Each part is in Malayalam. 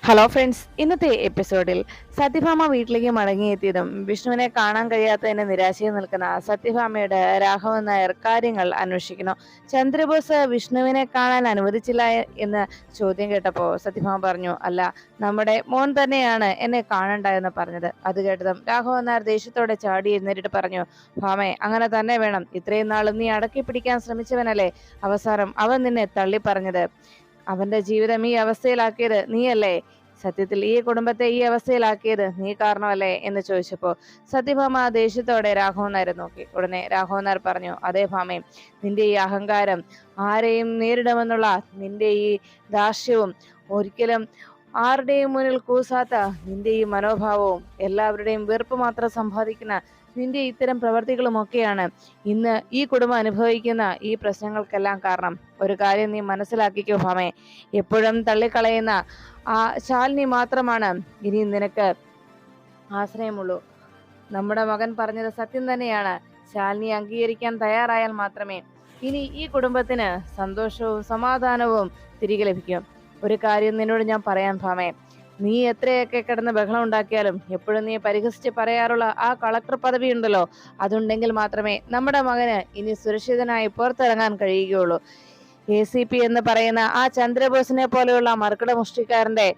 ഹലോ ഫ്രണ്ട്സ്, ഇന്നത്തെ എപ്പിസോഡിൽ സത്യഭാമ വീട്ടിലേക്ക് മടങ്ങിയെത്തിയതും വിഷ്ണുവിനെ കാണാൻ കഴിയാത്തതിന്റെ നിരാശയിൽ നിൽക്കുന്ന സത്യഭാമയുടെ രാഘവൻ നായർ കാര്യങ്ങൾ അന്വേഷിക്കുന്നു. ചന്ദ്രബോസ് വിഷ്ണുവിനെ കാണാൻ അനുവദിച്ചില്ല എന്ന് ചോദ്യം കേട്ടപ്പോൾ സത്യഭാമ പറഞ്ഞു, അല്ല, നമ്മുടെ മോൻ തന്നെയാണ് എന്നെ കാണണ്ട എന്ന് പറഞ്ഞത്. അത് കേട്ടതും രാഘവൻ നായർ ദേഷ്യത്തോടെ ചാടി എഴുന്നേറ്റിട്ട് പറഞ്ഞു, ഭാമേ, അങ്ങനെ തന്നെ വേണം. ഇത്രയും നാളും നീ അടക്കി പിടിക്കാൻ ശ്രമിച്ചവനല്ലേ അവസാനം അവൻ നിന്നെ തള്ളി പറഞ്ഞത്. അവന്റെ ജീവിതം ഈ അവസ്ഥയിലാക്കിയത് നീയല്ലേ? സത്യത്തിൽ ഈ കുടുംബത്തെ ഈ അവസ്ഥയിലാക്കിയത് നീ കാരണമല്ലേ എന്ന് ചോദിച്ചപ്പോ സത്യഭാമ ദേഷ്യത്തോടെ രാഘവൻ നായരെ നോക്കി. ഉടനെ രാഘവൻ നായർ പറഞ്ഞു, അതേ ഭാമേ, നിന്റെ ഈ അഹങ്കാരം, ആരെയും നേരിടുമെന്നുള്ള നിന്റെ ഈ ദാർഷ്ട്യവും, ഒരിക്കലും ആരുടെയും മുന്നിൽ കൂസാത്ത നിന്റെ ഈ മനോഭാവവും, എല്ലാവരുടെയും വെറുപ്പ് മാത്രം സമ്പാദിക്കുന്ന നിന്റെ ഇത്തരം പ്രവർത്തികളുമൊക്കെയാണ് ഇന്ന് ഈ കുടുംബം അനുഭവിക്കുന്ന ഈ പ്രശ്നങ്ങൾക്കെല്ലാം കാരണം. ഒരു കാര്യം നീ മനസ്സിലാക്കിക്കോ ഭാമേ, എപ്പോഴും തള്ളിക്കളയുന്ന ആ ശാലിനി മാത്രമാണ് ഇനി നിനക്ക് ആശ്രയമുള്ളൂ. നമ്മുടെ മകൻ പറഞ്ഞത് സത്യം തന്നെയാണ്. ശാലിനി അംഗീകരിക്കാൻ തയ്യാറായാൽ മാത്രമേ ഇനി ഈ കുടുംബത്തിന് സന്തോഷവും സമാധാനവും തിരികെ ലഭിക്കും. ഒരു കാര്യം നിന്നോട് ഞാൻ പറയാൻ ഭാമേ, നീ എത്രയൊക്കെ കിടന്ന് ബഹളം ഉണ്ടാക്കിയാലും എപ്പോഴും നീ പരിഹസിച്ച് പറയാറുള്ള ആ കളക്ടർ പദവി ഉണ്ടല്ലോ, അതുണ്ടെങ്കിൽ മാത്രമേ നമ്മുടെ മകന് ഇനി സുരക്ഷിതനായി പുറത്തിറങ്ങാൻ കഴിയുകയുള്ളൂ. ACP എന്ന് പറയുന്ന ആ ചന്ദ്രബോസിനെ പോലെയുള്ള മർക്കട മുഷ്ടിക്കാരന്റെ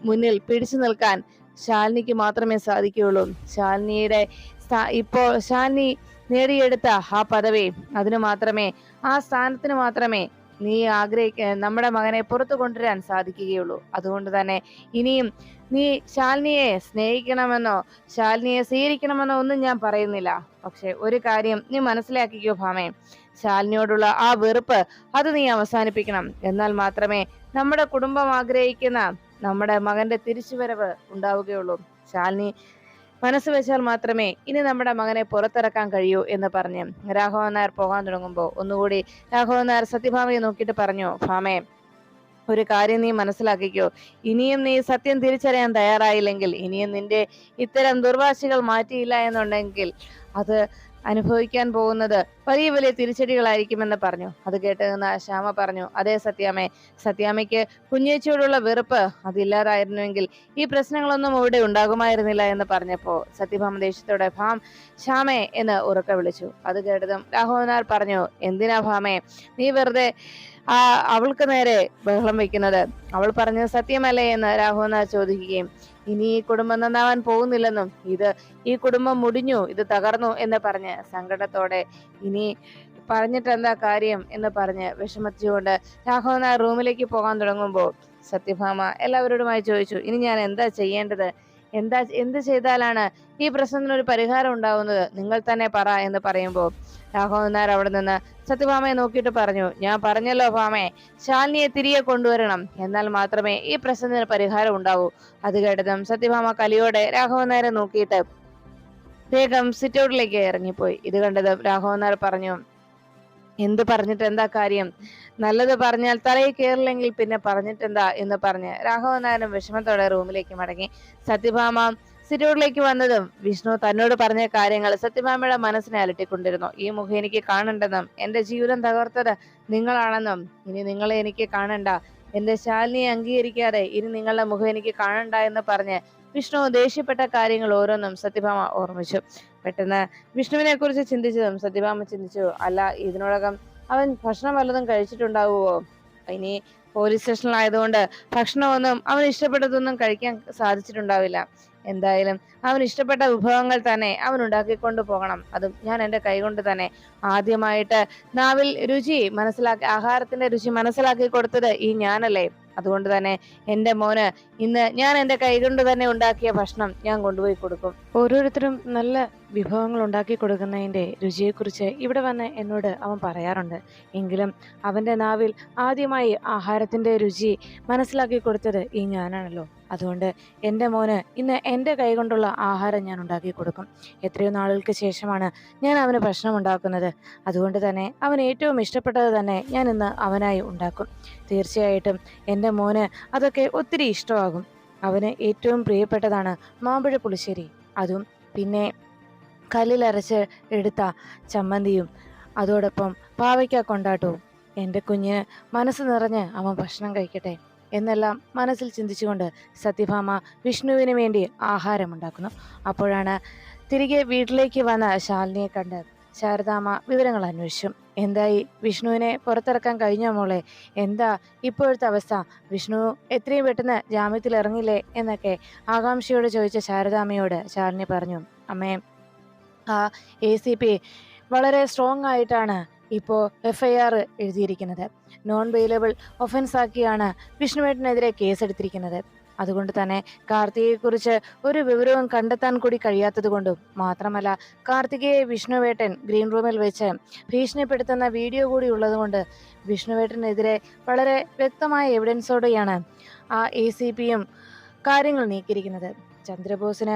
മുന്നിൽ പിടിച്ചു നിൽക്കാൻ ശാലിനിക്ക് മാത്രമേ സാധിക്കുകയുള്ളൂ. ഇപ്പോൾ ശാലിനി നേടിയെടുത്ത ആ പദവി, അതിനു മാത്രമേ, ആ സ്ഥാനത്തിന് മാത്രമേ നമ്മുടെ മകനെ പുറത്തു കൊണ്ടുവരാൻ സാധിക്കുകയുള്ളൂ. അതുകൊണ്ട് തന്നെ ഇനിയും നീ ശാലിനിയെ സ്നേഹിക്കണമെന്നോ ശാലിനിയെ സ്വീകരിക്കണമെന്നോ ഒന്നും ഞാൻ പറയുന്നില്ല. പക്ഷെ ഒരു കാര്യം നീ മനസ്സിലാക്കിക്കോ ഭാമേ, ശാലിനിയോടുള്ള ആ വെറുപ്പ് അത് നീ അവസാനിപ്പിക്കണം. എന്നാൽ മാത്രമേ നമ്മുടെ കുടുംബം ആഗ്രഹിക്കുന്ന നമ്മുടെ മകന്റെ തിരിച്ചുവരവ് ഉണ്ടാവുകയുള്ളൂ. ശാലിനി മനസ്സ് വെച്ചാൽ മാത്രമേ ഇനി നമ്മുടെ മകനെ പുറത്തിറക്കാൻ കഴിയൂ എന്ന് പറഞ്ഞ് രാഘവൻ നായർ പോകാൻ തുടങ്ങുമ്പോൾ ഒന്നുകൂടി രാഘവൻ നായർ സത്യഭാമയെ നോക്കിയിട്ട് പറഞ്ഞു, ഭാമേ, ഒരു കാര്യം നീ മനസ്സിലാക്കിക്കോ. ഇനിയും നീ സത്യം തിരിച്ചറിയാൻ തയ്യാറായില്ലെങ്കിൽ, ഇനിയും നിന്റെ ഇത്തരം ദുർവാശികൾ മാറ്റിയില്ല എന്നുണ്ടെങ്കിൽ അത് അനുഭവിക്കാൻ പോകുന്നത് വലിയ വലിയ തിരിച്ചടികളായിരിക്കുമെന്ന് പറഞ്ഞു. അത് കേട്ട് നിന്ന് ശ്യാമ പറഞ്ഞു, അതേ സത്യാമ്മേ, സത്യാമ്മയ്ക്ക് കുഞ്ഞേച്ചിയോടുള്ള വെറുപ്പ് അതില്ലാതായിരുന്നുവെങ്കിൽ ഈ പ്രശ്നങ്ങളൊന്നും ഇവിടെ ഉണ്ടാകുമായിരുന്നില്ല എന്ന് പറഞ്ഞപ്പോ സത്യഭാമ ദേഷ്യത്തോടെ ശ്യാമേ എന്ന് ഉറക്കെ വിളിച്ചു. അത് കേട്ടതും രാഘവനാർ പറഞ്ഞു, എന്തിനാ ഭാമേ നീ വെറുതെ അവൾക്ക് നേരെ ബഹളം വെക്കുന്നത്? അവൾ പറഞ്ഞത് സത്യമല്ലേ എന്ന് രാഘവനാർ ചോദിക്കുകയും, ഇനി ഈ കുടുംബം നന്നാവാൻ പോകുന്നില്ലെന്നും ഈ കുടുംബം മുടിഞ്ഞു, ഇത് തകർന്നു എന്ന് പറഞ്ഞ് സങ്കടത്തോടെ ഇനി പറഞ്ഞിട്ട് എന്താ കാര്യം എന്ന് പറഞ്ഞ് വിഷമിച്ചുകൊണ്ട് രാഘവനാർ റൂമിലേക്ക് പോകാൻ തുടങ്ങുമ്പോൾ സത്യഭാമ എല്ലാവരോടുമായി ചോദിച്ചു, ഇനി ഞാൻ എന്താ ചെയ്യേണ്ടത്? എന്ത് ചെയ്താലാണ് ഈ പ്രശ്നത്തിനൊരു പരിഹാരം ഉണ്ടാവുന്നത്? നിങ്ങൾ തന്നെ പറ എന്ന് പറയുമ്പോൾ രാഘവൻ നായർ അവിടെ നിന്ന് സത്യഭാമയെ നോക്കിയിട്ട് പറഞ്ഞു, ഞാൻ പറഞ്ഞല്ലോ ഭാമേ, ശാലിനിയെ തിരികെ കൊണ്ടുവരണം. എന്നാൽ മാത്രമേ ഈ പ്രശ്നത്തിന് പരിഹാരം ഉണ്ടാവൂ. അത് കേട്ടതും സത്യഭാമ കലിയോടെ രാഘവൻ നായരെ നോക്കിയിട്ട് വേഗം സിറ്റൗട്ടിലേക്ക് ഇറങ്ങിപ്പോയി. ഇത് കണ്ടതും രാഘവൻ നായർ പറഞ്ഞു, എന്ത് പറഞ്ഞിട്ട് എന്താ കാര്യം? നല്ലത് പറഞ്ഞാൽ തലയിൽ കയറില്ലെങ്കിൽ പിന്നെ പറഞ്ഞിട്ടെന്താ എന്ന് പറഞ്ഞ് രാഘവൻ നായരും വിഷമത്തോടെ റൂമിലേക്ക് മടങ്ങി. സത്യഭാമ സിറ്റൗട്ടിലേക്ക് വന്നതും വിഷ്ണു തന്നോട് പറഞ്ഞ കാര്യങ്ങൾ സത്യഭാമയുടെ മനസ്സിനെ അലട്ടിക്കൊണ്ടിരുന്നു. ഈ മുഖം എനിക്ക് കാണണ്ടെന്നും എന്റെ ജീവിതം തകർത്തത് നിങ്ങളാണെന്നും ഇനി നിങ്ങളെ എനിക്ക് കാണണ്ട, എന്റെ ശാലിനിയെ അംഗീകരിക്കാതെ ഇനി നിങ്ങളുടെ മുഖം എനിക്ക് കാണണ്ട എന്ന് പറഞ്ഞ് വിഷ്ണു ദേഷ്യപ്പെട്ട കാര്യങ്ങൾ ഓരോന്നും സത്യഭാമ ഓർമ്മിച്ചു. പെട്ടെന്ന് വിഷ്ണുവിനെ കുറിച്ച് ചിന്തിച്ചതും സത്യഭാമ ചിന്തിച്ചു, അല്ല, ഇതിനോടകം അവൻ ഭക്ഷണം വല്ലതും കഴിച്ചിട്ടുണ്ടാവുമോ? ഇനി പോലീസ് സ്റ്റേഷനിലായതുകൊണ്ട് ഭക്ഷണമൊന്നും അവൻ ഇഷ്ടപ്പെട്ടതൊന്നും കഴിക്കാൻ സാധിച്ചിട്ടുണ്ടാവില്ല. എന്തായാലും അവൻ ഇഷ്ടപ്പെട്ട വിഭവങ്ങൾ തന്നെ അവൻ ഉണ്ടാക്കിക്കൊണ്ട് പോകണം. അതും ഞാൻ എൻ്റെ കൈകൊണ്ട് തന്നെ. ആദ്യമായിട്ട് നാവിൽ ആഹാരത്തിന്റെ രുചി മനസ്സിലാക്കി കൊടുത്തത് ഈ ഞാനല്ലേ? അതുകൊണ്ട് തന്നെ എൻ്റെ മോന് ഇന്ന് ഞാൻ എൻ്റെ കൈകൊണ്ട് തന്നെ ഉണ്ടാക്കിയ ഭക്ഷണം ഞാൻ കൊണ്ടുപോയി കൊടുക്കും. ഓരോരുത്തരും നല്ല വിഭവങ്ങൾ ഉണ്ടാക്കി കൊടുക്കുന്നതിൻ്റെ രുചിയെക്കുറിച്ച് ഇവിടെ വന്ന് എന്നോട് അവൻ പറയാറുണ്ട്. എങ്കിലും അവൻ്റെ നാവിൽ ആദ്യമായി ആഹാരത്തിൻ്റെ രുചി മനസ്സിലാക്കി കൊടുത്തത് ഈ ഞാനാണല്ലോ. അതുകൊണ്ട് എൻ്റെ മോന് ഇന്ന് എൻ്റെ കൈകൊണ്ടുള്ള ആഹാരം ഞാൻ ഉണ്ടാക്കി കൊടുക്കും. എത്രയോ നാളുകൾക്ക് ശേഷമാണ് ഞാൻ അവന് ഭക്ഷണം ഉണ്ടാക്കുന്നത്. അതുകൊണ്ട് തന്നെ അവന് ഏറ്റവും ഇഷ്ടപ്പെട്ടത് തന്നെ ഞാൻ ഇന്ന് അവനായി ഉണ്ടാക്കും. തീർച്ചയായിട്ടും എൻ്റെ മോന് അതൊക്കെ ഒത്തിരി ഇഷ്ടമാകും. അവന് ഏറ്റവും പ്രിയപ്പെട്ടതാണ് മാമ്പഴ പുളിശ്ശേരി, അതും പിന്നെ കല്ലിലരച്ച് എടുത്ത ചമ്മന്തിയും അതോടൊപ്പം പാവയ്ക്ക കൊണ്ടാട്ടവും. എൻ്റെ കുഞ്ഞ് മനസ്സ് നിറഞ്ഞ് അവൻ ഭക്ഷണം കഴിക്കട്ടെ. എന്നെല്ലാം മനസ്സിൽ ചിന്തിച്ചുകൊണ്ട് സത്യഭാമ വിഷ്ണുവിന് വേണ്ടി ആഹാരമുണ്ടാക്കുന്നു. അപ്പോഴാണ് തിരികെ വീട്ടിലേക്ക് വന്ന ശാലിനിയെ കണ്ട് ശാരദാമ്മ വിവരങ്ങൾ അന്വേഷിച്ചു. എന്തായി, വിഷ്ണുവിനെ പുറത്തിറക്കാൻ കഴിഞ്ഞോ മോളെ? എന്താ ഇപ്പോഴത്തെ അവസ്ഥ? വിഷ്ണു എത്രയും പെട്ടെന്ന് ജാമ്യത്തിൽ ഇറങ്ങില്ലേ എന്നൊക്കെ ആകാംക്ഷയോട് ചോദിച്ച ശാരദാമ്മയോട് ശാലിനി പറഞ്ഞു, അമ്മേ, ആ ACP വളരെ സ്ട്രോങ് ആയിട്ടാണ് ഇപ്പോൾ FIR എഴുതിയിരിക്കുന്നത്. നോൺ ബെയിലബിൾ ഒഫൻസ് ആക്കിയാണ് വിഷ്ണുവേട്ടനെതിരെ കേസെടുത്തിരിക്കുന്നത്. അതുകൊണ്ട് തന്നെ കാർത്തികയെക്കുറിച്ച് ഒരു വിവരവും കണ്ടെത്താൻ കൂടി കഴിയാത്തത് കൊണ്ടും മാത്രമല്ല, കാർത്തികയെ വിഷ്ണുവേട്ടൻ ഗ്രീൻ റൂമിൽ വെച്ച് ഭീഷണിപ്പെടുത്തുന്ന വീഡിയോ കൂടി ഉള്ളതുകൊണ്ട് വിഷ്ണുവേട്ടനെതിരെ വളരെ വ്യക്തമായ എവിഡൻസോടെയാണ് ആ ACPയും കാര്യങ്ങൾ നീക്കിയിരിക്കുന്നത്. ചന്ദ്രബോസിന്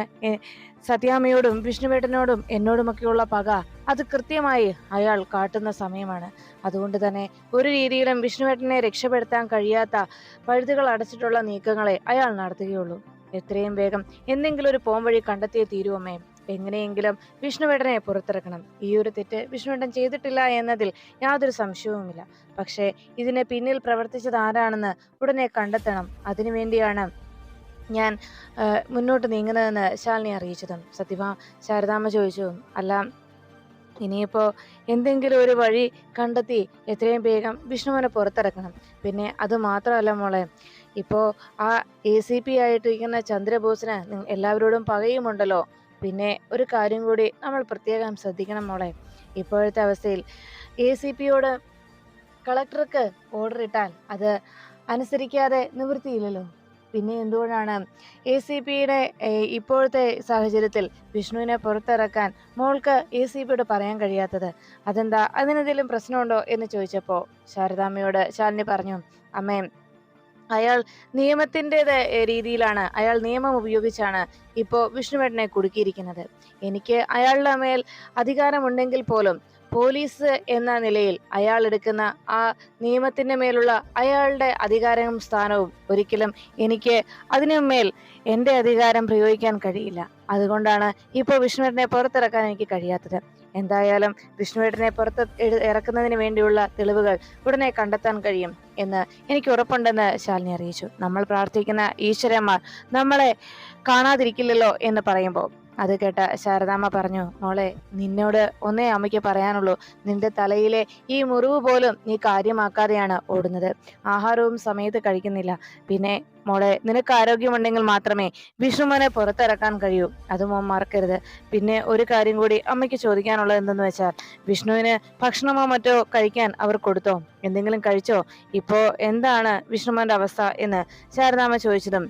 സത്യാമ്മയോടും വിഷ്ണുവേട്ടനോടും എന്നോടുമൊക്കെയുള്ള പക അത് കൃത്യമായി അയാൾ കാട്ടുന്ന സമയമാണ്. അതുകൊണ്ട് തന്നെ ഒരു രീതിയിലും വിഷ്ണുവേട്ടനെ രക്ഷപ്പെടുത്താൻ കഴിയാത്ത പഴുതുകൾ അടച്ചിട്ടുള്ള നീക്കങ്ങളെ അയാൾ നടത്തുകയുള്ളൂ. എത്രയും വേഗം എന്തെങ്കിലും ഒരു പോംവഴി കണ്ടെത്തിയേ തീരുവമ്മേ. എങ്ങനെയെങ്കിലും വിഷ്ണുവേട്ടനെ പുറത്തിറക്കണം. ഈ ഒരു തെറ്റ് വിഷ്ണുവേട്ടൻ ചെയ്തിട്ടില്ല എന്നതിൽ യാതൊരു സംശയവുമില്ല. പക്ഷേ ഇതിന് പിന്നിൽ പ്രവർത്തിച്ചത് ആരാണെന്ന് ഉടനെ കണ്ടെത്തണം. അതിനുവേണ്ടിയാണ് ഞാൻ മുന്നോട്ട് നീങ്ങുന്നതെന്ന് ശാലിനി അറിയിച്ചതും ശാരദാമ്മ ചോദിച്ചു, അല്ല, ഇനിയിപ്പോൾ എന്തെങ്കിലും ഒരു വഴി കണ്ടെത്തി എത്രയും വേഗം വിഷ്ണുവിനെ പുറത്തിറക്കണം. പിന്നെ അത് മാത്രമല്ല മോളെ, ഇപ്പോൾ ആ ACP ആയിട്ടിരിക്കുന്ന ചന്ദ്രബോസിന് എല്ലാവരോടും പകയുമുണ്ടല്ലോ. പിന്നെ ഒരു കാര്യം കൂടി നമ്മൾ പ്രത്യേകം ശ്രദ്ധിക്കണം മോളെ. ഇപ്പോഴത്തെ അവസ്ഥയിൽ ACPയോട് കളക്ടർക്ക് ഓർഡർ ഇട്ടാൽ അത് അനുസരിക്കാതെ നിവൃത്തിയില്ലല്ലോ. പിന്നെ എന്തുകൊണ്ടാണ് ACPയുടെ ഇപ്പോഴത്തെ സാഹചര്യത്തിൽ വിഷ്ണുവിനെ പുറത്തിറക്കാൻ മോൾക്ക് ACPയോട് പറയാൻ കഴിയാത്തത്? അതെന്താ, അതിനെന്തെങ്കിലും പ്രശ്നമുണ്ടോ എന്ന് ചോദിച്ചപ്പോൾ ശാരദാമ്മയോട് ശാലിനി പറഞ്ഞു, അമ്മേ, അയാൾ നിയമത്തിൻ്റെത് രീതിയിലാണ്, അയാൾ നിയമം ഉപയോഗിച്ചാണ് ഇപ്പോൾ വിഷ്ണുവേട്ടനെ കുടുക്കിയിരിക്കുന്നത്. എനിക്ക് അയാളുടെ മേൽ അധികാരമുണ്ടെങ്കിൽ പോലും പോലീസ് എന്ന നിലയിൽ അയാൾ എടുക്കുന്ന ആ നിയമത്തിൻ്റെ മേലുള്ള അയാളുടെ അധികാരവും സ്ഥാനവും ഒരിക്കലും എനിക്ക് അതിനുമേൽ എൻ്റെ അധികാരം പ്രയോഗിക്കാൻ കഴിയില്ല. അതുകൊണ്ടാണ് ഇപ്പോൾ വിഷ്ണുവേട്ടനെ പുറത്തിറക്കാൻ എനിക്ക് കഴിയാത്തത്. എന്തായാലും വിഷ്ണുവേട്ടനെ പുറത്ത് ഇറക്കുന്നതിന് വേണ്ടിയുള്ള തെളിവുകൾ ഉടനെ കണ്ടെത്താൻ കഴിയും എന്ന് എനിക്ക് ഉറപ്പുണ്ടെന്ന് ശാലിനി അറിയിച്ചു. നമ്മൾ പ്രാർത്ഥിക്കുന്ന ഈശ്വരന്മാർ നമ്മളെ കാണാതിരിക്കില്ലല്ലോ എന്ന് പറയുമ്പോൾ അത് കേട്ട ശാരദാമ്മ പറഞ്ഞു, മോളെ, നിന്നോട് ഒന്നേ അമ്മയ്ക്ക് പറയാനുള്ളൂ. നിന്റെ തലയിലെ ഈ മുറിവ് പോലും നീ കാര്യമാക്കാതെയാണ് ഓടുന്നത്. ആഹാരവും സമയത്ത് കഴിക്കുന്നില്ല. പിന്നെ മോളെ, നിനക്ക് ആരോഗ്യമുണ്ടെങ്കിൽ മാത്രമേ വിഷ്ണുമോനെ പുറത്തിറക്കാൻ കഴിയൂ. അതും മറക്കരുത്. പിന്നെ ഒരു കാര്യം കൂടി അമ്മയ്ക്ക് ചോദിക്കാനുള്ളത് എന്തെന്ന് വെച്ചാൽ, വിഷ്ണുവിന് ഭക്ഷണമോ മറ്റോ കഴിക്കാൻ അവർ കൊടുത്തോ? എന്തെങ്കിലും കഴിച്ചോ? ഇപ്പോ എന്താണ് വിഷ്ണുമോന്റെ അവസ്ഥ എന്ന് ശാരദാമ്മ ചോദിച്ചതും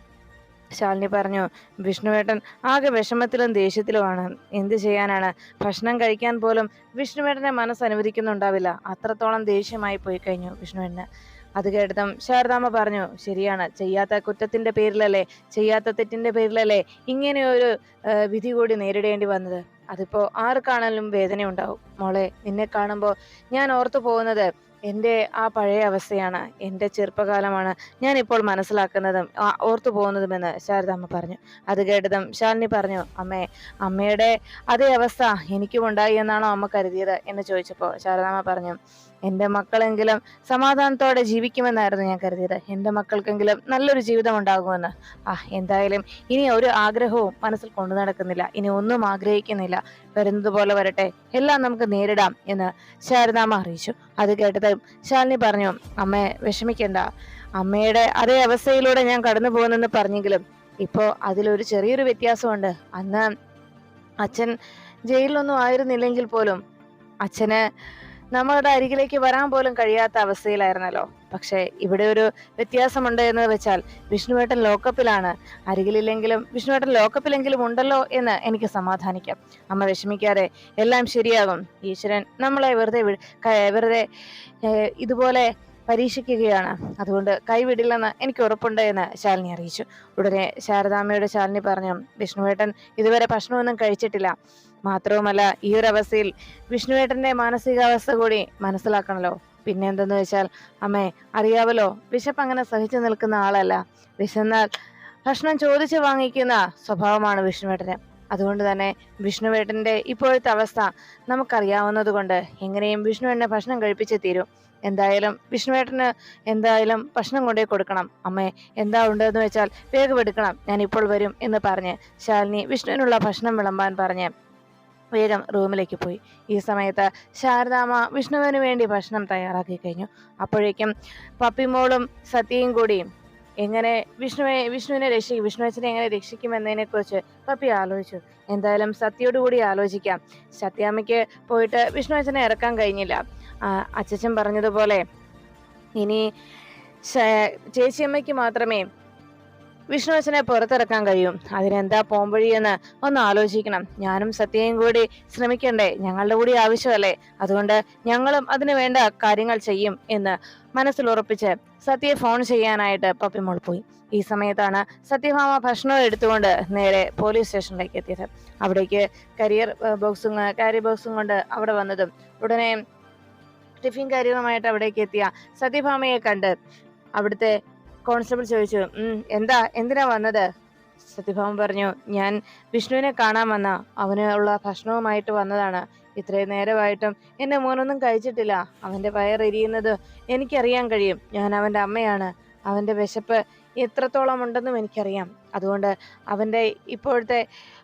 ശാലിനി പറഞ്ഞു, വിഷ്ണുവേട്ടൻ ആകെ വിഷമത്തിലും ദേഷ്യത്തിലുമാണ്. എന്ത് ചെയ്യാനാണ്, ഭക്ഷണം കഴിക്കാൻ പോലും വിഷ്ണുവേട്ടനെ മനസ്സ് അനുവദിക്കുന്നുണ്ടാവില്ല. അത്രത്തോളം ദേഷ്യമായി പോയി കഴിഞ്ഞു വിഷ്ണുവേട്ടന്. അത് കേട്ടതും ശാരദാമ്മ പറഞ്ഞു, ശരിയാണ്, ചെയ്യാത്ത കുറ്റത്തിന്റെ പേരിലല്ലേ, ചെയ്യാത്ത തെറ്റിന്റെ പേരിലല്ലേ ഇങ്ങനെയൊരു വിധി കൂടി നേരിടേണ്ടി വന്നത്. അതിപ്പോ ആർക്കാണെങ്കിലും വേദനയുണ്ടാവും. മോളെ, നിന്നെ കാണുമ്പോൾ ഞാൻ ഓർത്തു പോകുന്നത് എൻ്റെ ആ പഴയ അവസ്ഥയാണ്, എൻ്റെ ചെറുപ്പകാലമാണ് ഞാൻ ഇപ്പോൾ മനസ്സിലാക്കുന്നതും ഓർത്തു പോകുന്നതുമെന്ന് ശാരദാമ്മ പറഞ്ഞു. അത് കേട്ടതും ശാലിനി പറഞ്ഞു, അമ്മയുടെ അതേ അവസ്ഥ എനിക്കും ഉണ്ടായി എന്നാണോ അമ്മ കരുതിയത് എന്ന് ചോദിച്ചപ്പോൾ ശാരദാമ്മ പറഞ്ഞു, എൻ്റെ മക്കളെങ്കിലും സമാധാനത്തോടെ ജീവിക്കുമെന്നായിരുന്നു ഞാൻ കരുതിയത്. എൻ്റെ മക്കൾക്കെങ്കിലും നല്ലൊരു ജീവിതം ഉണ്ടാകുമെന്ന്. എന്തായാലും ഇനി ഒരു ആഗ്രഹവും മനസ്സിൽ കൊണ്ടു നടക്കുന്നില്ല, ഇനി ഒന്നും ആഗ്രഹിക്കുന്നില്ല. വരുന്നത് പോലെ വരട്ടെ, എല്ലാം നമുക്ക് നേരിടാം എന്ന് ശാരദാമ്മ അറിയിച്ചു. അത് കേട്ടത് ശാലിനി പറഞ്ഞു, അമ്മേ, വിഷമിക്കണ്ട. അമ്മയുടെ അതേ അവസ്ഥയിലൂടെ ഞാൻ കടന്നു പോകുന്നെന്ന് പറഞ്ഞെങ്കിലും ഇപ്പോ അതിലൊരു ചെറിയൊരു വ്യത്യാസമുണ്ട്. അന്ന് അച്ഛൻ ജയിലിലൊന്നും ആയിരുന്നില്ലെങ്കിൽ പോലും അച്ഛന് നമ്മളുടെ അരികിലേക്ക് വരാൻ പോലും കഴിയാത്ത അവസ്ഥയിലായിരുന്നല്ലോ. പക്ഷെ ഇവിടെ ഒരു വ്യത്യാസമുണ്ട് എന്ന് വെച്ചാൽ വിഷ്ണുവേട്ടൻ ലോക്കപ്പിലാണ്. അരികിലില്ലെങ്കിലും വിഷ്ണുവേട്ടൻ ലോക്കപ്പിലെങ്കിലും ഉണ്ടല്ലോ എന്ന് എനിക്ക് സമാധാനിക്കാം. അമ്മ വിഷമിക്കാതെ, എല്ലാം ശരിയാകും. ഈശ്വരൻ നമ്മളെ വെറുതെ ഇതുപോലെ പരീക്ഷിക്കുകയാണ്. അതുകൊണ്ട് കൈവിടില്ലെന്ന് എനിക്ക് ഉറപ്പുണ്ട് എന്ന് ശാലിനി അറിയിച്ചു. ഉടനെ ശാരദാമ്മയോട് ശാലിനി പറഞ്ഞു, വിഷ്ണുവേട്ടൻ ഇതുവരെ ഭക്ഷണമൊന്നും കഴിച്ചിട്ടില്ല. മാത്രവുമല്ല, ഈ ഒരു അവസ്ഥയിൽ വിഷ്ണുവേട്ടന്റെ മാനസികാവസ്ഥ കൂടി മനസ്സിലാക്കണല്ലോ. പിന്നെ എന്തെന്ന് വെച്ചാൽ, അമ്മേ, അറിയാവല്ലോ, വിശപ്പ് അങ്ങനെ സഹിച്ചു നിൽക്കുന്ന ആളല്ല. വിശന്നാൽ ഭക്ഷണം ചോദിച്ചു വാങ്ങിക്കുന്ന സ്വഭാവമാണ് വിഷ്ണുവേട്ടന്. അതുകൊണ്ട് തന്നെ വിഷ്ണുവേട്ടന്റെ ഇപ്പോഴത്തെ അവസ്ഥ നമുക്കറിയാവുന്നത് കൊണ്ട് എങ്ങനെയും വിഷ്ണുവേട്ടനെ ഭക്ഷണം കഴിപ്പിച്ചേ തീരും. എന്തായാലും വിഷ്ണുവേട്ടന് എന്തായാലും ഭക്ഷണം കൊണ്ടേ കൊടുക്കണം. അമ്മേ, എന്താ ഉണ്ടെന്ന് വെച്ചാൽ വേഗം എടുക്കണം, ഞാൻ ഇപ്പോൾ വരും എന്ന് പറഞ്ഞ് ശാലിനി വിഷ്ണുവിനുള്ള ഭക്ഷണം വിളമ്പാൻ പറഞ്ഞ് വേഗം റൂമിലേക്ക് പോയി. ഈ സമയത്ത് ശാരദാമ്മ വിഷ്ണുവിന് വേണ്ടി ഭക്ഷണം തയ്യാറാക്കി കഴിഞ്ഞു. അപ്പോഴേക്കും പപ്പിമോളും സത്യയും കൂടി എങ്ങനെ വിഷ്ണുവിനെ വിഷ്ണുവച്ചനെ എങ്ങനെ രക്ഷിക്കുമെന്നതിനെ കുറിച്ച് പപ്പി ആലോചിച്ചു. എന്തായാലും സത്യയോട് കൂടി ആലോചിക്കാം. സത്യാമ്മയ്ക്ക് പോയിട്ട് വിഷ്ണുവച്ചനെ ഇറക്കാൻ കഴിഞ്ഞില്ല. അച്ഛൻ പറഞ്ഞതുപോലെ ഇനി ചേച്ചിയമ്മയ്ക്ക് മാത്രമേ വിഷ്ണുവച്ചനെ പുറത്തിറക്കാൻ കഴിയും. അതിനെന്താ പോംവഴിയെന്ന് ഒന്ന് ആലോചിക്കണം. ഞാനും സത്യയും കൂടി ശ്രമിക്കണ്ടേ? ഞങ്ങളുടെ കൂടി ആവശ്യമല്ലേ? അതുകൊണ്ട് ഞങ്ങളും അതിനു വേണ്ട കാര്യങ്ങൾ ചെയ്യും എന്ന് മനസ്സിൽ ഉറപ്പിച്ച് സത്യയെ ഫോൺ ചെയ്യാനായിട്ട് പപ്പിമോൾ പോയി. ഈ സമയത്താണ് സത്യഭാമ ഭക്ഷണം എടുത്തുകൊണ്ട് നേരെ പോലീസ് സ്റ്റേഷനിലേക്ക് എത്തിയത്. അവിടേക്ക് കാരി ബോക്സും കൊണ്ട് അവിടെ വന്നതും ഉടനെ ടിഫിൻ കാരിയറുമായിട്ട് അവിടേക്ക് എത്തിയ സത്യഭാമയെ കണ്ട് അവിടുത്തെ കോൺസ്റ്റബിൾ ചോദിച്ചു, എന്തിനാ വന്നത്? സത്യഭാമ പറഞ്ഞു, ഞാൻ വിഷ്ണുവിനെ കാണാൻ വന്ന അവനുള്ള ഭക്ഷണവുമായിട്ട് വന്നതാണ്. ഇത്രയും നേരമായിട്ടും എന്റെ മോനൊന്നും കഴിച്ചിട്ടില്ല. അവന്റെ വയറെരിയുന്നത് എനിക്കറിയാൻ കഴിയും. ഞാൻ അവന്റെ അമ്മയാണ്. അവന്റെ വിശപ്പ് എത്രത്തോളം ഉണ്ടെന്നും എനിക്കറിയാം. അതുകൊണ്ട് അവന്റെ ഇപ്പോഴത്തെ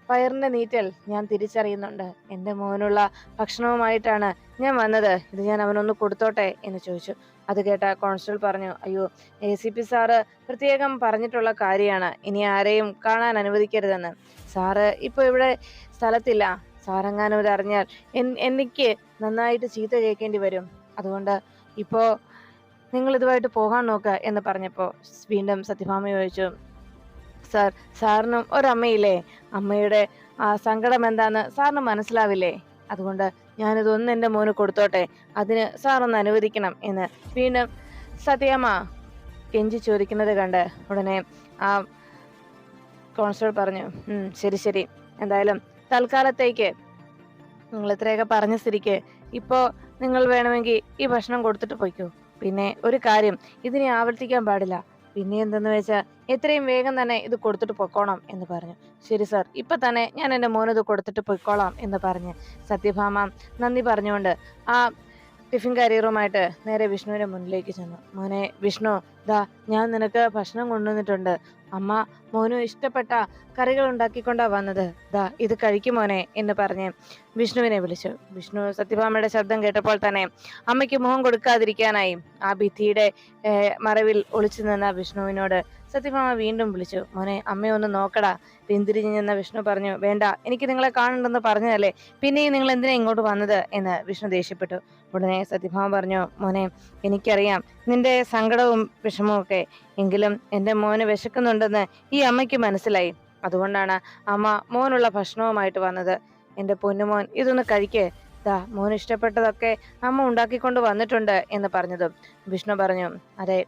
വയറിന്റെ നീറ്റൽ ഞാൻ തിരിച്ചറിയുന്നുണ്ട്. എൻ്റെ മോനുള്ള ഭക്ഷണവുമായിട്ടാണ് ഞാൻ വന്നത്. ഇത് ഞാൻ അവനൊന്ന് കൊടുത്തോട്ടെ എന്ന് ചോദിച്ചു. അത് കേട്ട കോൺസ്റ്റബിൾ പറഞ്ഞു, അയ്യോ, ACP സാറ് പ്രത്യേകം പറഞ്ഞിട്ടുള്ള കാര്യമാണ്, ഇനി ആരെയും കാണാൻ അനുവദിക്കരുതെന്ന്. സാറ് ഇപ്പൊ ഇവിടെ സ്ഥലത്തില്ല. സാറെങ്ങാനും ഇത് അറിഞ്ഞാൽ എനിക്ക് നന്നായിട്ട് ചീത്ത കേൾക്കേണ്ടി വരും. അതുകൊണ്ട് ഇപ്പോ നിങ്ങൾ ഇതുമായിട്ട് പോകാൻ നോക്കുക എന്ന് പറഞ്ഞപ്പോൾ വീണ്ടും സത്യഭാമ ചോദിച്ചു, സാറിനും ഒരമ്മയില്ലേ? അമ്മയുടെ ആ സങ്കടം എന്താന്ന് സാറിന് മനസ്സിലാവില്ലേ? അതുകൊണ്ട് ഞാനിതൊന്നും എൻ്റെ മോന് കൊടുത്തോട്ടെ, അതിന് സാറൊന്ന് അനുവദിക്കണം എന്ന് വീണ്ടും സത്യമ്മ കെഞ്ചി ചോദിക്കുന്നത് കണ്ട് ഉടനെ ആ കോൺസ്റ്റബിൾ പറഞ്ഞു, ശരി, എന്തായാലും തൽക്കാലത്തേക്ക് നിങ്ങൾ ഇത്രയൊക്കെ പറഞ്ഞ സ്ഥിതിക്ക് ഇപ്പോ നിങ്ങൾ വേണമെങ്കിൽ ഈ ഭക്ഷണം കൊടുത്തിട്ട് പോയിക്കോ. പിന്നെ ഒരു കാര്യം, ഇതിനെ ആവർത്തിക്കാൻ പാടില്ല. പിന്നെ എന്തെന്ന് വെച്ചാൽ എത്രയും വേഗം തന്നെ ഇത് കൊടുത്തിട്ട് പൊക്കോണം എന്ന് പറഞ്ഞു. ശരി സാർ, ഇപ്പൊ തന്നെ ഞാൻ എൻ്റെ മോനത് കൊടുത്തിട്ട് പൊയ്ക്കോളാം എന്ന് പറഞ്ഞ് സത്യഭാമ നന്ദി പറഞ്ഞുകൊണ്ട് ആ ടിഫിൻ കാരിയറുമായിട്ട് നേരെ വിഷ്ണുവിന്റെ മുന്നിലേക്ക് ചെന്നു. മോനെ വിഷ്ണു, ദാ ഞാൻ നിനക്ക് ഭക്ഷണം കൊണ്ടുവന്നിട്ടുണ്ട്. അമ്മ മോനു ഇഷ്ടപ്പെട്ട കറികൾ ഉണ്ടാക്കിക്കൊണ്ടാ വന്നത്. ദാ ഇത് കഴിക്കുമോനെ എന്ന് പറഞ്ഞ് വിഷ്ണുവിനെ വിളിച്ചു. വിഷ്ണു സത്യഭാമയുടെ ശബ്ദം കേട്ടപ്പോൾ തന്നെ അമ്മയ്ക്ക് മുഖം കൊടുക്കാതിരിക്കാനായി ആ ഭിത്തിയുടെ മറവിൽ ഒളിച്ചു നിന്ന വിഷ്ണുവിനോട് സത്യഭാമ വീണ്ടും വിളിച്ചു, മോനെ അമ്മയൊന്ന് നോക്കടാ. പിന്തിരിഞ്ഞു നിന്ന വിഷ്ണു പറഞ്ഞു, വേണ്ട, എനിക്ക് നിങ്ങളെ കാണണ്ടെന്ന് പറഞ്ഞതല്ലേ, പിന്നെയും നിങ്ങൾ എന്തിനാ ഇങ്ങോട്ട് വന്നത് എന്ന് വിഷ്ണു ദേഷ്യപ്പെട്ടു. ഉടനെ സത്യഭാമ പറഞ്ഞു, മോനെ എനിക്കറിയാം നിന്റെ സങ്കടവും വിഷമവും ഒക്കെ, എങ്കിലും എൻ്റെ മോന് വിശക്കുന്നുണ്ടെന്ന് ഈ അമ്മയ്ക്ക് മനസ്സിലായി. അതുകൊണ്ടാണ് അമ്മ മോനുള്ള ഭക്ഷണവുമായിട്ട് വന്നത്. എൻ്റെ പൊന്നുമോൻ ഇതൊന്ന് കഴിക്കേ, ദാ മോൻ ഇഷ്ടപ്പെട്ടതൊക്കെ അമ്മ ഉണ്ടാക്കിക്കൊണ്ട് വന്നിട്ടുണ്ട് എന്ന് പറഞ്ഞതും വിഷ്ണു പറഞ്ഞു, അതെ,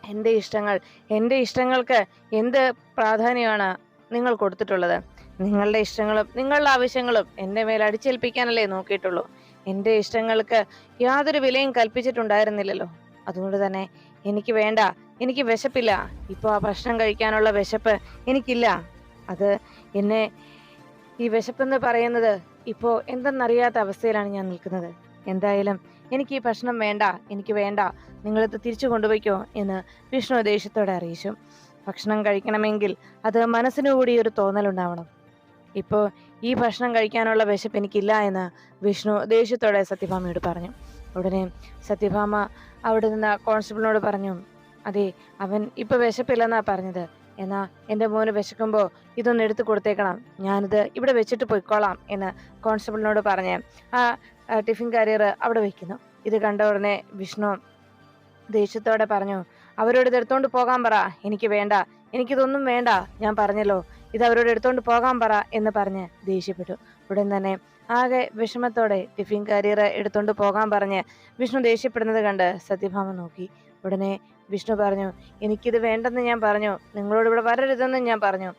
എൻ്റെ ഇഷ്ടങ്ങൾക്ക് എന്ത് പ്രാധാന്യമാണ് നിങ്ങൾ കൊടുത്തിട്ടുള്ളത്? നിങ്ങളുടെ ഇഷ്ടങ്ങളും നിങ്ങളുടെ ആവശ്യങ്ങളും എൻ്റെ മേൽ അടിച്ചേൽപ്പിക്കാനല്ലേ നോക്കിയിട്ടുള്ളൂ. എൻ്റെ ഇഷ്ടങ്ങൾക്ക് യാതൊരു വിലയും കൽപ്പിച്ചിട്ടുണ്ടായിരുന്നില്ലല്ലോ. അതുകൊണ്ട് തന്നെ എനിക്ക് വേണ്ട, എനിക്ക് വിശപ്പില്ല. ഇപ്പോൾ ആ ഭക്ഷണം കഴിക്കാനുള്ള വിശപ്പ് എനിക്കില്ല. അത് എന്നെ ഈ വിശപ്പെന്ന് പറയുന്നത് ഇപ്പോൾ എന്തെന്നറിയാത്ത അവസ്ഥയിലാണ് ഞാൻ നിൽക്കുന്നത്. എന്തായാലും എനിക്ക് ഈ ഭക്ഷണം വേണ്ട, എനിക്ക് വേണ്ട, നിങ്ങളിത് തിരിച്ചു കൊണ്ടുപോയിക്കോ എന്ന് വിഷ്ണു ദേഷ്യത്തോടെ അറിയിച്ചു. ഭക്ഷണം കഴിക്കണമെങ്കിൽ അത് മനസ്സിനു കൂടി ഒരു തോന്നലുണ്ടാവണം. ഇപ്പോൾ ഈ ഭക്ഷണം കഴിക്കാനുള്ള വിശപ്പ് എനിക്കില്ല എന്ന് വിഷ്ണു ദേഷ്യത്തോടെ സത്യഭാമയോട് പറഞ്ഞു. ഉടനെ സത്യഭാമ അവിടെ നിന്ന് കോൺസ്റ്റബിളിനോട് പറഞ്ഞു, അതെ, അവൻ ഇപ്പൊ വിശപ്പില്ലെന്നാ പറഞ്ഞത്. എന്നാ എൻ്റെ മോന് വിശക്കുമ്പോൾ ഇതൊന്ന് എടുത്തു കൊടുത്തേക്കണം, ഞാനിത് ഇവിടെ വെച്ചിട്ട് പോയിക്കോളാം എന്ന് കോൺസ്റ്റബിളിനോട് പറഞ്ഞ് ആ ടിഫിൻ കാരിയർ അവിടെ വെക്കുന്നു. ഇത് കണ്ട ഉടനെ വിഷ്ണു ദേഷ്യത്തോടെ പറഞ്ഞു, അവരോട് ഇത് എടുത്തോണ്ട് പോകാൻ പറ, എനിക്ക് വേണ്ട, എനിക്കിതൊന്നും വേണ്ട, ഞാൻ പറഞ്ഞല്ലോ, ഇത് അവരോട് എടുത്തോണ്ട് പോകാൻ പറ എന്ന് പറഞ്ഞ് ദേഷ്യപ്പെട്ടു. ഉടൻ തന്നെ ആകെ വിഷമത്തോടെ ടിഫിൻ കാരിയർ എടുത്തോണ്ട് പോകാൻ പറഞ്ഞ് വിഷ്ണു ദേഷ്യപ്പെടുന്നത് കണ്ട് സത്യഭാമ നോക്കി. ഉടനെ വിഷ്ണു പറഞ്ഞു, എനിക്കിത് വേണ്ടെന്ന് ഞാൻ പറഞ്ഞു, നിങ്ങളോട് ഇവിടെ വരരുതെന്ന് ഞാൻ പറഞ്ഞു.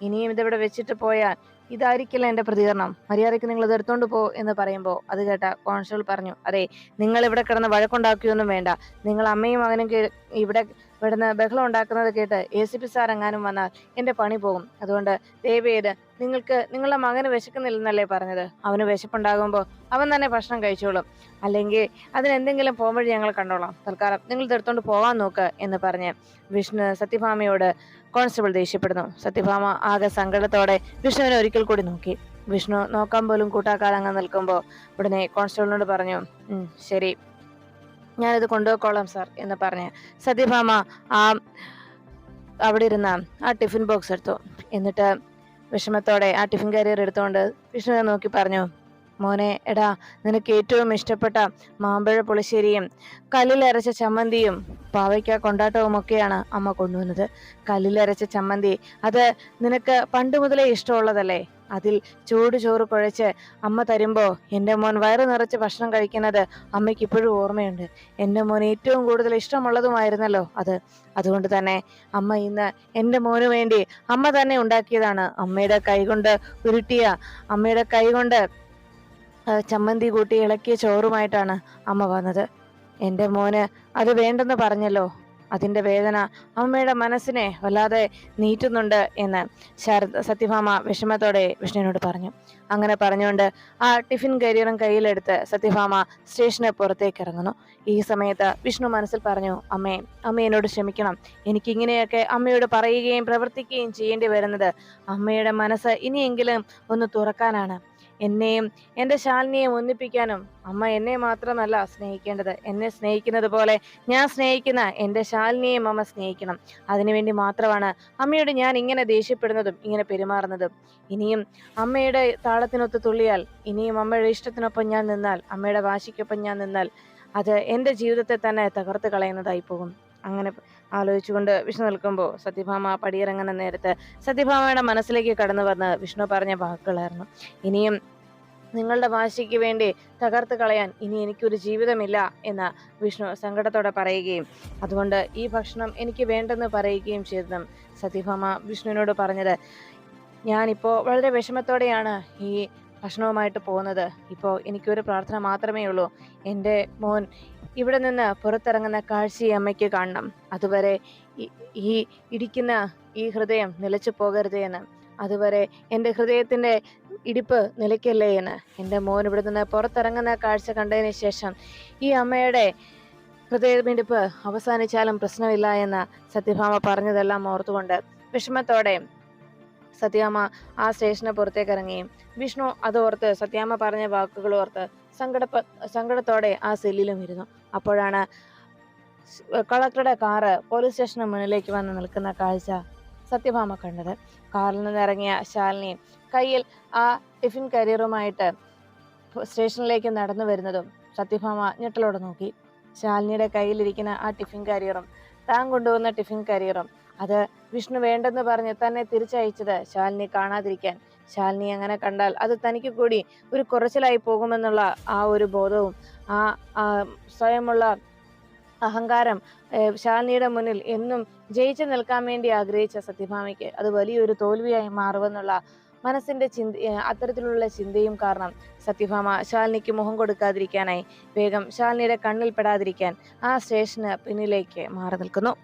ഇനിയും ഇതിവിടെ വെച്ചിട്ട് പോയാൽ ഇതായിരിക്കില്ല എൻ്റെ പ്രതികരണം. മര്യാദയ്ക്ക് നിങ്ങൾ ഇത് എടുത്തോണ്ട് പോ എന്ന് പറയുമ്പോൾ അത് കേട്ട കോൺസ്റ്റബിൾ പറഞ്ഞു, അതെ, നിങ്ങൾ ഇവിടെ കിടന്ന് വഴക്കുണ്ടാക്കിയൊന്നും വേണ്ട. നിങ്ങൾ അമ്മയും മകനും ഇവിടെ ഇവിടുന്ന് ബഹളം ഉണ്ടാക്കുന്നത് കേട്ട് ACP സാർ എങ്ങാനും വന്നാൽ എൻ്റെ പണി പോകും. അതുകൊണ്ട് ദയവേത് നിങ്ങളുടെ മകന് വിശക്കുന്നില്ലെന്നല്ലേ പറഞ്ഞത്? അവന് വിശപ്പുണ്ടാകുമ്പോൾ അവൻ തന്നെ ഭക്ഷണം കഴിച്ചോളും. അല്ലെങ്കിൽ അതിനെന്തെങ്കിലും പോംവഴി ഞങ്ങൾ കണ്ടോളാം. തൽക്കാലം നിങ്ങൾ ഇതെടുത്തോണ്ട് പോകാൻ നോക്ക് എന്ന് പറഞ്ഞ് വിഷ്ണു സത്യഭാമയോട് കോൺസ്റ്റബിൾ ദേഷ്യപ്പെടുന്നു. സത്യഭാമ ആകെ സങ്കടത്തോടെ വിഷ്ണുവിനെ ഒരിക്കൽ കൂടി നോക്കി. വിഷ്ണു നോക്കാൻ പോലും കൂട്ടാക്കാതെ അങ്ങ് നിൽക്കുമ്പോൾ ഉടനെ കോൺസ്റ്റബിളിനോട് പറഞ്ഞു, ശരി, ഞാനിത് കൊണ്ടുപോയിക്കോളാം സാർ എന്ന് പറഞ്ഞ് സത്യഭാമ അവിടെ ഇരുന്ന ആ ടിഫിൻ ബോക്സ് എടുത്തു. എന്നിട്ട് വിഷമത്തോടെ ആ ടിഫിൻ കാരിയർ എടുത്തുകൊണ്ട് വിഷ്ണുവിനെ നോക്കി പറഞ്ഞു, മോനെ, എടാ, നിനക്ക് ഏറ്റവും ഇഷ്ടപ്പെട്ട മാമ്പഴ പുളിശ്ശേരിയും കല്ലിലരച്ച ചമ്മന്തിയും പാവയ്ക്ക കൊണ്ടാട്ടവും ഒക്കെയാണ് അമ്മ കൊണ്ടുവന്നത്. കല്ലിലരച്ച ചമ്മന്തി അത് നിനക്ക് പണ്ട് മുതലേ ഇഷ്ടമുള്ളതല്ലേ? അതിൽ ചൂട് ചോറ് കുഴച്ച് അമ്മ തരുമ്പോൾ എൻ്റെ മോൻ വയറ് നിറച്ച് ഭക്ഷണം കഴിക്കുന്നത് അമ്മയ്ക്ക് ഇപ്പോഴും ഓർമ്മയുണ്ട്. എൻ്റെ മോൻ ഏറ്റവും കൂടുതൽ ഇഷ്ടമുള്ളതുമായിരുന്നല്ലോ അത്. അതുകൊണ്ട് തന്നെ അമ്മ ഇന്ന് എൻ്റെ മോന് വേണ്ടി അമ്മ തന്നെ ഉണ്ടാക്കിയതാണ്. അമ്മയുടെ കൈകൊണ്ട് ഉരുട്ടിയ, അമ്മയുടെ കൈകൊണ്ട് ചമ്മന്തി കൂട്ടി ഇളക്കിയ ചോറുമായിട്ടാണ് അമ്മ വന്നത്. എൻ്റെ മോന് അത് വേണ്ടെന്ന് പറഞ്ഞല്ലോ. അതിൻ്റെ വേദന അമ്മയുടെ മനസ്സിനെ വല്ലാതെ നീറ്റുന്നുണ്ട് എന്ന് സത്യഭാമ വിഷമത്തോടെ വിഷ്ണുവിനോട് പറഞ്ഞു. അങ്ങനെ പറഞ്ഞുകൊണ്ട് ആ ടിഫിൻ കരിയറും കയ്യിലെടുത്ത് സത്യഭാമ സ്റ്റേഷന് പുറത്തേക്ക് ഇറങ്ങുന്നു. ഈ സമയത്ത് വിഷ്ണു മനസ്സിൽ പറഞ്ഞു, അമ്മ എന്നോട് ക്ഷമിക്കണം. എനിക്കിങ്ങനെയൊക്കെ അമ്മയോട് പറയുകയും പ്രവർത്തിക്കുകയും ചെയ്യേണ്ടി വരുന്നത് അമ്മയുടെ മനസ്സ് ഇനിയെങ്കിലും ഒന്ന് തുറക്കാനാണ്. എന്നെയും എൻ്റെ ശാലിനിയെയും ഒന്നിപ്പിക്കാനും അമ്മ എന്നെ മാത്രമല്ല സ്നേഹിക്കേണ്ടത്, എന്നെ സ്നേഹിക്കുന്നത് പോലെ ഞാൻ സ്നേഹിക്കുന്ന എൻ്റെ ശാലിനിയെയും അമ്മ സ്നേഹിക്കണം. അതിനുവേണ്ടി മാത്രമാണ് അമ്മയോട് ഞാൻ ഇങ്ങനെ ദേഷ്യപ്പെടുന്നതും ഇങ്ങനെ പെരുമാറുന്നതും. ഇനിയും അമ്മയുടെ താളത്തിനൊത്ത് തുള്ളിയാൽ, ഇനിയും അമ്മയുടെ ഇഷ്ടത്തിനൊപ്പം ഞാൻ നിന്നാൽ, അമ്മയുടെ വാശിക്കൊപ്പം ഞാൻ നിന്നാൽ അത് എൻ്റെ ജീവിതത്തെ തന്നെ തകർത്ത് കളയുന്നതായി പോകും. അങ്ങനെ ആലോചിച്ചുകൊണ്ട് വിഷ്ണു നിൽക്കുമ്പോൾ സത്യഭാമ പടിയിറങ്ങുന്ന നേരത്ത് സത്യഭാമയുടെ മനസ്സിലേക്ക് കടന്നു വന്ന് വിഷ്ണു പറഞ്ഞ വാക്കുകളായിരുന്നു, ഇനിയും നിങ്ങളുടെ വാശിക്ക് വേണ്ടി തകർത്ത് കളയാൻ ഇനി എനിക്കൊരു ജീവിതമില്ല എന്ന് വിഷ്ണു സങ്കടത്തോടെ പറയുകയും അതുകൊണ്ട് ഈ ഭക്ഷണം എനിക്ക് വേണ്ടെന്ന് പറയുകയും ചെയ്തതും സത്യഭാമ വിഷ്ണുവിനോട് പറഞ്ഞത്, ഞാനിപ്പോൾ വളരെ വിഷമത്തോടെയാണ് ഈ ഭക്ഷണവുമായിട്ട് പോകുന്നത്. ഇപ്പോൾ എനിക്കൊരു പ്രാർത്ഥന മാത്രമേ ഉള്ളൂ. എൻ്റെ മോൻ ഇവിടെ നിന്ന് പുറത്തിറങ്ങുന്ന കാഴ്ചയെ അമ്മയ്ക്ക് കാണണം. അതുവരെ ഈ ഇടിക്കുന്ന ഈ ഹൃദയം നിലച്ചു പോകരുതേ എന്ന്, അതുവരെ എൻ്റെ ഹൃദയത്തിൻ്റെ ഇടിപ്പ് നിലയ്ക്കല്ലേ എന്ന്. എൻ്റെ മോൻ ഇവിടെ നിന്ന് പുറത്തിറങ്ങുന്ന കാഴ്ച കണ്ടതിന് ശേഷം ഈ അമ്മയുടെ ഹൃദയമിടിപ്പ് അവസാനിച്ചാലും പ്രശ്നമില്ല എന്ന് സത്യഭാമ പറഞ്ഞതെല്ലാം ഓർത്തുകൊണ്ട് വിഷമത്തോടെ സത്യാമ്മ ആ സ്റ്റേഷന് പുറത്തേക്ക് ഇറങ്ങുകയും വിഷ്ണു അതോർത്ത് സത്യാമ്മ പറഞ്ഞ വാക്കുകൾ ഓർത്ത് സങ്കടത്തോടെ ആ സെല്ലിലും ഇരുന്നു. അപ്പോഴാണ് കളക്ടറുടെ കാറ് പോലീസ് സ്റ്റേഷന് മുന്നിലേക്ക് വന്ന് നിൽക്കുന്ന കാഴ്ച സത്യഭാമ കണ്ടത്. കാറിൽ നിന്ന് ഇറങ്ങിയ ശാലിനി കയ്യിൽ ആ ടിഫിൻ കരിയറുമായിട്ട് സ്റ്റേഷനിലേക്ക് നടന്നു വരുന്നതും സത്യഭാമ ഞെട്ടലോടെ നോക്കി. ശാലിനിയുടെ കയ്യിലിരിക്കുന്ന ആ ടിഫിൻ കരിയറും താൻ കൊണ്ടുവന്ന ടിഫിൻ കരിയറും അത് വിഷ്ണു വേണ്ടെന്ന് പറഞ്ഞ് തന്നെ തിരിച്ചയച്ചത് ശാലിനി കാണാതിരിക്കാൻ. ശാലിനി അങ്ങനെ കണ്ടാൽ അത് തനിക്ക് കൂടി ഒരു കുറച്ചിലായി പോകുമെന്നുള്ള ആ ഒരു ബോധവും ആ സ്വയമുള്ള അഹങ്കാരം ശാലിനിയുടെ മുന്നിൽ എന്നും ജയിച്ചു നിൽക്കാൻ വേണ്ടി ആഗ്രഹിച്ച സത്യഭാമയ്ക്ക് അത് വലിയൊരു തോൽവിയായി മാറുമെന്നുള്ള മനസ്സിന്റെ അത്തരത്തിലുള്ള ചിന്തയും കാരണം സത്യഭാമ ശാലിനിക്ക് മുഖം കൊടുക്കാതിരിക്കാനായി വേഗം ശാലിനിയുടെ കണ്ണിൽ പെടാതിരിക്കാൻ ആ സ്റ്റേഷന് പിന്നിലേക്ക് മാറി നിൽക്കുന്നു.